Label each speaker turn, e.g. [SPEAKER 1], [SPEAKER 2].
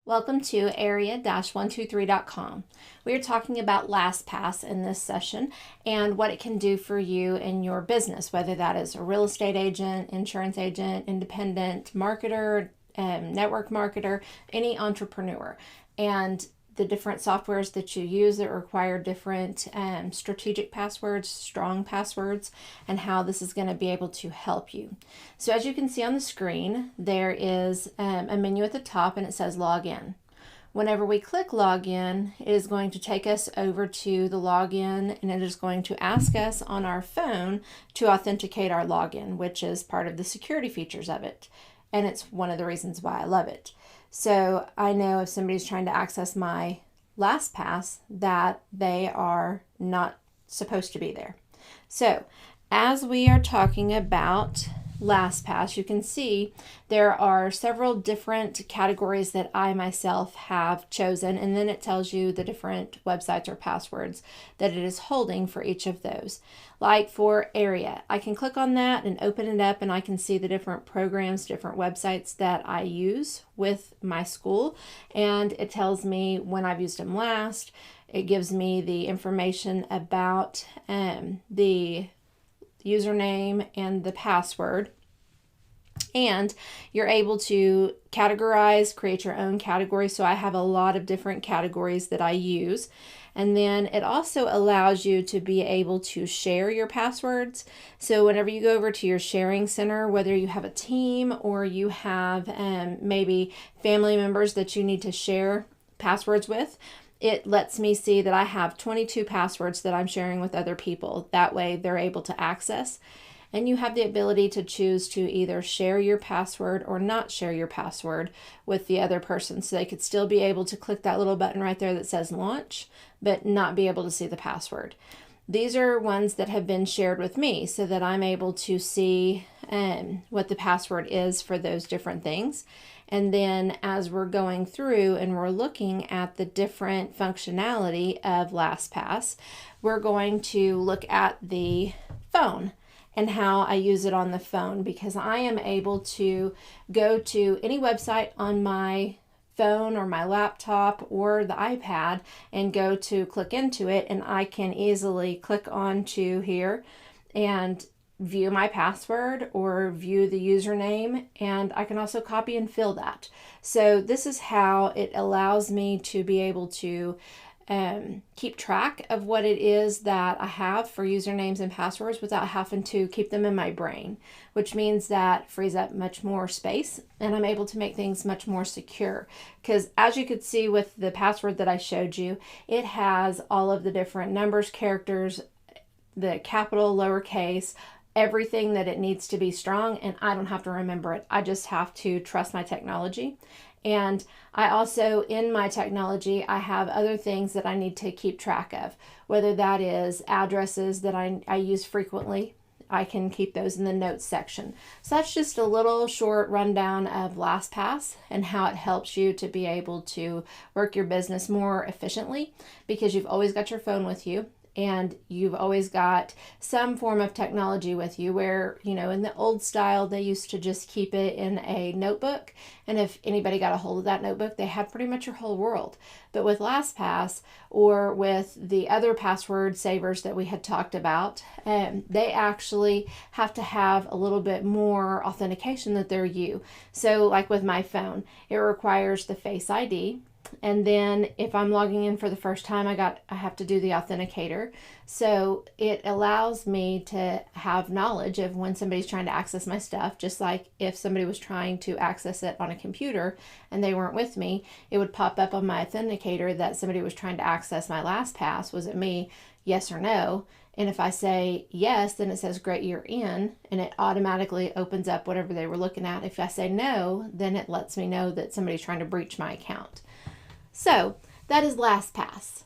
[SPEAKER 1] Welcome to area-123.com. We are talking about LastPass in this session and what it can do for you in your business, whether that is a real estate agent, insurance agent, independent marketer, network marketer, any entrepreneur. And the different softwares that you use that require different strategic passwords, strong passwords, and how this is going to be able to help you. So as you can see on the screen, there is a menu at the top and it says login. Whenever we click login, it is going to take us over to the login, and it is going to ask us on our phone to authenticate our login, which is part of the security features of it. And it's one of the reasons why I love it. So I know if somebody's trying to access my LastPass that they are not supposed to be there. So as we are talking about LastPass, you can see there are several different categories that I myself have chosen, and then it tells you the different websites or passwords that it is holding for each of those. Like for area, I can click on that and open it up, and I can see the different programs, different websites that I use with my school, and it tells me when I've used them last. It gives me the information about the username and the password, and you're able to categorize, create your own category. So I have a lot of different categories that I use, and then it also allows you to be able to share your passwords. So whenever you go over to your sharing center, whether you have a team or you have maybe family members that you need to share passwords with, it lets me see that I have 22 passwords that I'm sharing with other people. That way they're able to access. And you have the ability to choose to either share your password or not share your password with the other person. So they could still be able to click that little button right there that says launch, but not be able to see the password. These are ones that have been shared with me so that I'm able to see what the password is for those different things. And then as we're going through and we're looking at the different functionality of LastPass, we're going to look at the phone and how I use it on the phone, because I am able to go to any website on my phone or my laptop or the iPad and go to click into it, and I can easily click onto here and view my password or view the username, and I can also copy and fill that. So this is how it allows me to be able to keep track of what it is that I have for usernames and passwords without having to keep them in my brain, which means that frees up much more space, and I'm able to make things much more secure. Because as you could see with the password that I showed you, it has all of the different numbers, characters, the capital, lowercase, everything that it needs to be strong, and I don't have to remember it. I just have to trust my technology. And I also, in my technology, I have other things that I need to keep track of, whether that is addresses that I use frequently. I can keep those in the notes section. So that's just a little short rundown of LastPass and how it helps you to be able to work your business more efficiently, because you've always got your phone with you. And you've always got some form of technology with you where, you know, in the old style, they used to just keep it in a notebook. And if anybody got a hold of that notebook, they had pretty much your whole world. But with LastPass or with the other password savers that we had talked about, they actually have to have a little bit more authentication that they're you. So like with my phone, it requires the Face ID. And then if I'm logging in for the first time, I have to do the authenticator. So it allows me to have knowledge of when somebody's trying to access my stuff, just like if somebody was trying to access it on a computer and they weren't with me, it would pop up on my authenticator that somebody was trying to access my LastPass. Was it me? Yes or no? And if I say yes, then it says great, you're in, and it automatically opens up whatever they were looking at. If I say no, then it lets me know that somebody's trying to breach my account. So that is LastPass.